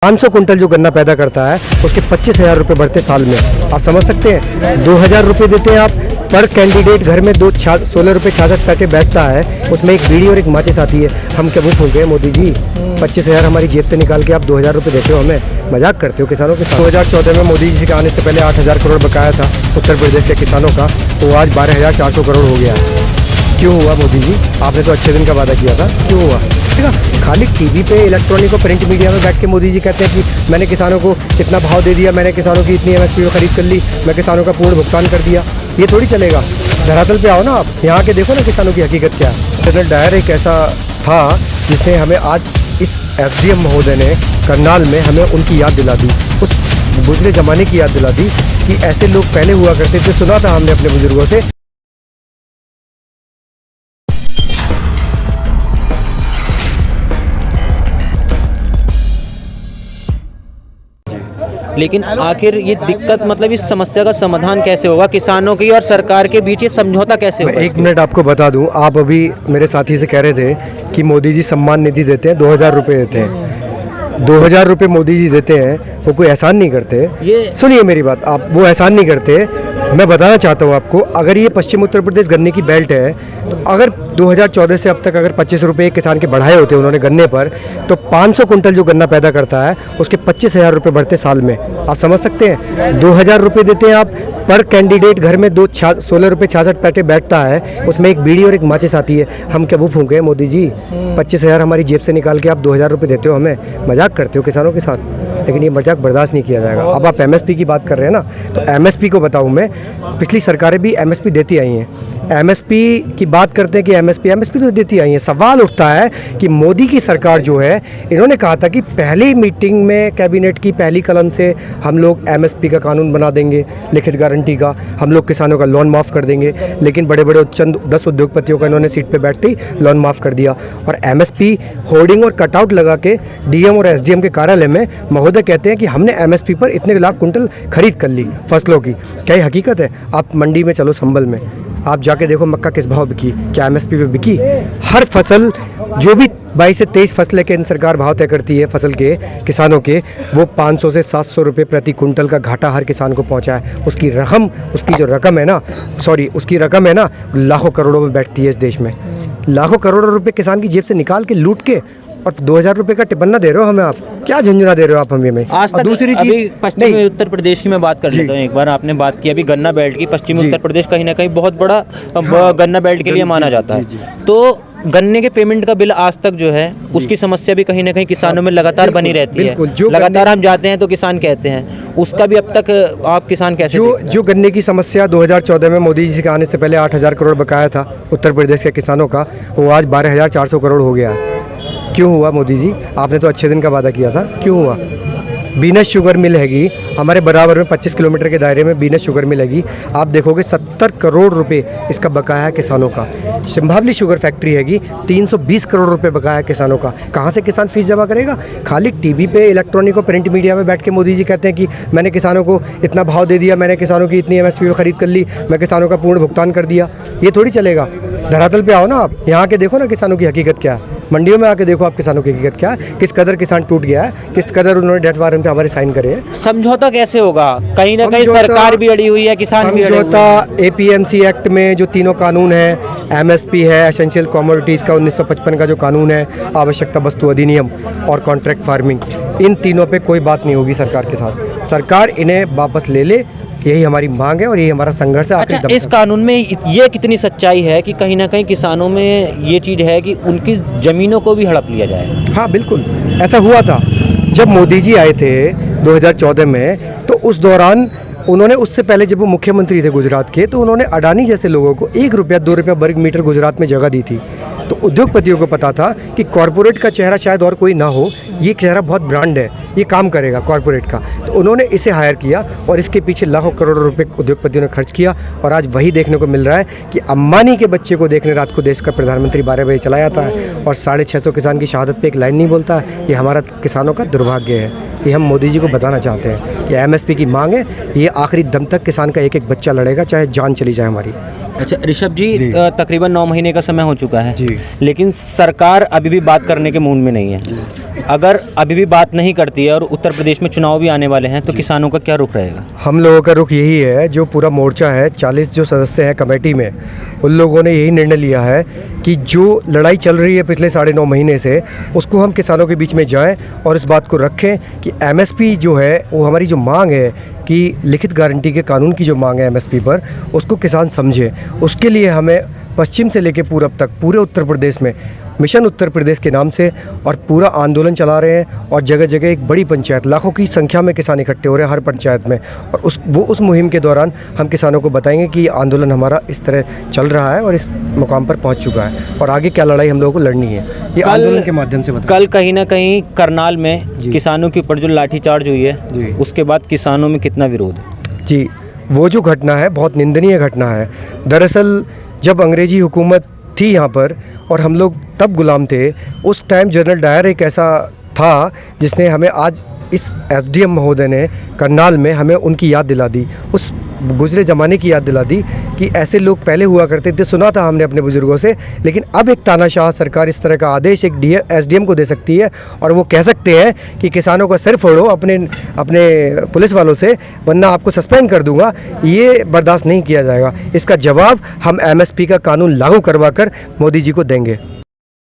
500 quintal जो गन्ना पैदा करता है उसके 25,000 रुपये बढ़ते साल में। आप समझ सकते हैं 2,000 रुपये देते हैं आप पर कैंडिडेट। घर में 16 रुपये 66 पैसे बैठता है, उसमें एक बीड़ी और एक माचिस आती है। हम क्या वो भूल गए मोदी जी? 25,000 हमारी जेब से निकाल के आप 2,000 रुपये देते हो, हमें मजाक करते हो किसानों के साथ। 2014 में मोदी जी के आने से पहले 8,000 करोड़ बकाया था उत्तर प्रदेश के किसानों का, वो आज 12,400 करोड़ हो गया। क्यों हुआ मोदी जी? आपने तो अच्छे दिन का वादा किया था, क्यों हुआ? ठीक है, खाली टीवी पे इलेक्ट्रॉनिक और प्रिंट मीडिया में बैठ के मोदी जी कहते हैं कि मैंने किसानों को इतना भाव दे दिया, मैंने किसानों की इतनी एमएसपी में खरीद कर ली, मैं किसानों का पूर्ण भुगतान कर दिया। ये थोड़ी चलेगा। धरातल पे आओ ना आप, यहाँ के देखो ना किसानों की हकीकत क्या है। जनरल डायर एक ऐसा था जिसने हमें आज इस एसडीएम महोदय ने करनाल में हमें उनकी याद दिला दी, उस गुजरे ज़माने की याद दिला दी कि ऐसे लोग पहले हुआ करते थे। सुना था हमने अपने बुजुर्गों से। लेकिन आखिर ये दिक्कत मतलब इस समस्या का समाधान कैसे होगा? किसानों की और सरकार के बीच ये समझौता कैसे होगा? एक मिनट आपको बता दूं, आप अभी मेरे साथी से कह रहे थे कि मोदी जी सम्मान निधि देते हैं, 2,000 रुपये देते हैं। 2,000 रुपये मोदी जी देते हैं, वो कोई एहसान नहीं करते। ये सुनिए मेरी बात, आप वो एहसान नहीं करते। मैं बताना चाहता हूँ आपको, अगर ये पश्चिम उत्तर प्रदेश गन्ने की बेल्ट है तो अगर 2014 से अब तक अगर 25 रुपये एक किसान के बढ़ाए होते उन्होंने गन्ने पर, तो 500 कुंटल जो गन्ना पैदा करता है उसके 25,000 रुपये बढ़ते साल में। आप समझ सकते हैं 2,000 रुपये देते हैं आप पर कैंडिडेट। घर में 16 रुपये 66 पैसे बैठता है, उसमें एक बीड़ी और एक माचिस आती है। हम क्या वो फूंक गए मोदी जी? 25,000 हमारी जेब से निकाल के आप 2,000 रुपये देते हो, हमें मजाक करते हो किसानों के साथ। लेकिन ये मजाक बर्दाश्त नहीं किया जाएगा। अब आप एमएसपी की बात कर रहे हैं ना, तो एमएसपी को बताऊं मैं, पिछली सरकारें भी एमएसपी देती आई हैं। एमएसपी की बात करते हैं कि एमएसपी तो देती आई है। सवाल उठता है कि मोदी की सरकार जो है, इन्होंने कहा था कि पहली मीटिंग में कैबिनेट की पहली कलम से हम लोग एमएसपी का कानून बना देंगे, लिखित गारंटी का, हम लोग किसानों का लोन माफ़ कर देंगे। लेकिन बड़े बड़े चंद 10 उद्योगपतियों का इन्होंने सीट पे बैठते ही लोन माफ़ कर दिया। और एमएसपी होर्डिंग और कटआउट लगा के डीएम और एसडीएम के कार्यालय में महोदय कहते हैं कि हमने एमएसपी पर इतने लाख कुंटल खरीद कर ली फसलों की। क्या ये हकीकत है? आप मंडी में चलो, संभल में आप जाके देखो मक्का किस भाव बिकी, क्या एमएसपी पे बिकी? हर फसल जो भी 22 से 23 फसलें केंद्र सरकार भाव तय करती है फसल के किसानों के, वो 500 से 700 रुपये प्रति कुंटल का घाटा हर किसान को पहुंचा है। उसकी जो रकम है ना लाखों करोड़ों में बैठती है इस देश में। लाखों करोड़ों रुपए किसान की जेब से निकाल के लूट के, और 2,000 रुपये का टिपन्ना दे रहे हो हमें। आप क्या झंझना दे रहे हो आप हमें? आज तक दूसरी चीज पश्चिमी उत्तर प्रदेश की मैं बात कर लेता हूँ। एक बार आपने बात की अभी गन्ना बेल्ट की, पश्चिमी उत्तर प्रदेश कहीं ना कहीं बहुत बड़ा गन्ना बेल्ट के लिए माना जाता है। तो गन्ने के पेमेंट का बिल आज तक जो है उसकी समस्या भी कहीं ना कहीं किसानों में लगातार बनी रहती है। लगातार हम जाते हैं तो किसान कहते हैं, उसका भी अब तक आप किसान कैसे जो गन्ने की समस्या 2014 में मोदी जी के आने से पहले 8,000 करोड़ बकाया था उत्तर प्रदेश के किसानों का, वो आज 12,400 करोड़ हो गया। क्यों हुआ मोदी जी? आपने तो अच्छे दिन का वादा किया था, क्यों हुआ? बीनस शुगर मिल हैगी हमारे बराबर में, 25 किलोमीटर के दायरे में बीनस शुगर मिल हैगी। आप देखोगे 70 करोड़ रुपए इसका बकाया है किसानों का। संभावली शुगर फैक्ट्री हैगी, 320 करोड़ रुपए बकाया है किसानों का। कहाँ से किसान फीस जमा करेगा? खाली टीवी पे इलेक्ट्रॉनिक और प्रिंट मीडिया में बैठ के मोदी जी कहते हैं कि मैंने किसानों को इतना भाव दे दिया, मैंने किसानों की इतनी एमएसपी में खरीद कर ली, मैं किसानों का पूर्ण भुगतान कर दिया। ये थोड़ी चलेगा। धरातल पे आओ ना आप, यहाँ के देखो ना किसानों की हकीकत क्या है। मंडियों में आके देखो आप किसानों की हकीकत क्या है, किस कदर किसान टूट गया है, किस कदर उन्होंने डेथ वारंट पे हमारे साइन करे हैं। समझौता कैसे होगा? कहीं ना कहीं सरकार भी अड़ी हुई है, किसान भी अड़े हुए हैं। समझौता एपीएमसी एक्ट में जो तीनों कानून है, एमएसपी है, एसेंशियल कमोडिटीज़ का 1955 का जो कानून है, आवश्यकता वस्तु अधिनियम और कॉन्ट्रैक्ट फार्मिंग, इन तीनों पे कोई बात नहीं होगी सरकार के साथ। सरकार इन्हें वापस ले ले, यही हमारी मांग है और यही हमारा संघर्ष है। अच्छा, इस कानून में ये कितनी सच्चाई है कि कहीं ना कहीं किसानों में ये चीज़ है कि उनकी ज़मीनों को भी हड़प लिया जाए? हाँ बिल्कुल, ऐसा हुआ था जब मोदी जी आए थे 2014 में, तो उस दौरान उन्होंने, उससे पहले जब वो मुख्यमंत्री थे गुजरात के, तो उन्होंने अडानी जैसे लोगों को 1 रुपया 2 रुपया वर्ग मीटर गुजरात में जगह दी थी। तो उद्योगपतियों को पता था कि कॉरपोरेट का चेहरा शायद और कोई ना हो, ये चेहरा बहुत ब्रांड है, ये काम करेगा कॉरपोरेट का। तो उन्होंने इसे हायर किया और इसके पीछे लाखों करोड़ों रुपए उद्योगपतियों ने खर्च किया। और आज वही देखने को मिल रहा है कि अंबानी के बच्चे को देखने रात को देश का प्रधानमंत्री 12 बजे चला जाता है और 650 किसान की शहादत पे एक लाइन नहीं बोलता है। ये हमारा किसानों का दुर्भाग्य है। ये हम मोदी जी को बताना चाहते हैं कि एमएसपी की मांग है, ये आखिरी दम तक किसान का एक एक बच्चा लड़ेगा, चाहे जान चली जाए हमारी। अच्छा ऋषभ जी, तकरीबन 9 महीने का समय हो चुका है जी, लेकिन सरकार अभी भी बात करने के मूड में नहीं है। अगर अभी भी बात नहीं करती है और उत्तर प्रदेश में चुनाव भी आने वाले हैं तो किसानों का क्या रुख रहेगा? हम लोगों का रुख यही है, जो पूरा मोर्चा है, 40 जो सदस्य हैं कमेटी में, उन लोगों ने यही निर्णय लिया है कि जो लड़ाई चल रही है पिछले 9.5 महीने से, उसको हम किसानों के बीच में जाएं और इस बात को रखें कि एमएसपी जो है, वो हमारी जो मांग है कि लिखित गारंटी के कानून की जो मांग है एमएसपी पर, उसको किसान समझे। उसके लिए हमें पश्चिम से लेकर पूरब तक पूरे उत्तर प्रदेश में मिशन उत्तर प्रदेश के नाम से और पूरा आंदोलन चला रहे हैं, और जगह जगह एक बड़ी पंचायत, लाखों की संख्या में किसान इकट्ठे हो रहे हैं हर पंचायत में, और उस मुहिम के दौरान हम किसानों को बताएंगे कि आंदोलन हमारा इस तरह चल रहा है और इस मुकाम पर पहुंच चुका है और आगे क्या लड़ाई हम लोगों को लड़नी है, ये आंदोलन के माध्यम से बताएंगे। कल कहीं ना कहीं करनाल में किसानों के ऊपर जो लाठीचार्ज हुई है, उसके बाद किसानों में कितना विरोध है? जी, वो जो घटना है बहुत निंदनीय घटना है। दरअसल जब अंग्रेजी हुकूमत थी यहाँ पर और हम लोग तब गुलाम थे, उस टाइम जनरल डायर एक ऐसा था जिसने हमें आज इस एसडीएम महोदय ने करनाल में हमें उनकी याद दिला दी, उस गुजरे ज़माने की याद दिला दी कि ऐसे लोग पहले हुआ करते थे, सुना था हमने अपने बुज़ुर्गों से, लेकिन अब एक तानाशाह सरकार इस तरह का आदेश एक एसडीएम को दे सकती है और वो कह सकते हैं कि किसानों का सिर फोड़ो अपने पुलिस वालों से, वरना आपको सस्पेंड कर दूंगा। ये बर्दाश्त नहीं किया जाएगा। इसका जवाब हम एमएसपी का कानून लागू करवा कर मोदी जी को देंगे।